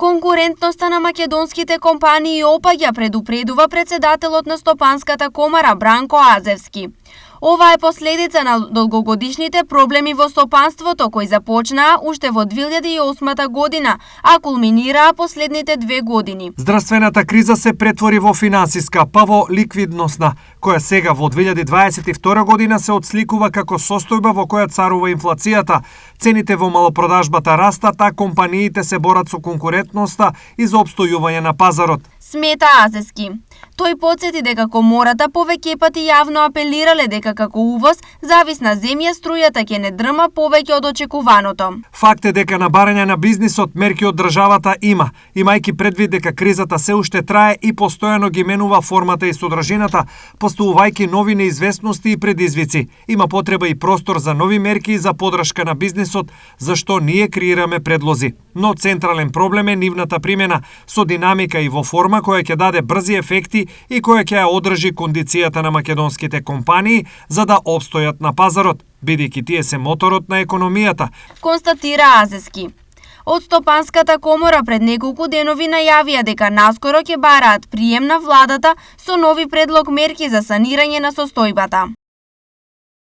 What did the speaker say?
Конкурентноста на македонските компании опаѓа, предупредува председателот на Стопанската комара Бранко Азевски. Ова е последица на долгогодишните проблеми во стопанството кои започнаа уште во 2008 година, а кулминираа последните 2 години. Здравствената криза се претвори во финансиска, па во ликвидносна, која сега во 2022 година се отсликува како состојба во која царува инфлацијата. Цените во малопродажбата растат, а компаниите се борат со конкурентноста и за опстојување на пазарот. Смета Азевски. Тој потсети дека комората повеќе пати јавно апелирале дека како увоз зависна земја струјата ќе не дрма повеќе од очекуваното. Факт е дека на барање на бизнисот мерки од државата има, имајќи предвид дека кризата се уште трае и постојано ги менува формата и содржината, постојувајќи нови неизвестности и предизвици. Има потреба и простор за нови мерки и за подршка на бизнисот, зашто ние креираме предлози. Но централен проблем е нивната примена со динамика и во форма која ќе даде брзи ефекти и која ќе ја одржи кондицијата на македонските компании за да опстојат на пазарот, бидејќи тие се моторот на економијата, констатира Азевски. Од Стопанската комора пред неколку денови најавија дека наскоро ќе бараат прием на владата со нови предлог мерки за санирање на состојбата.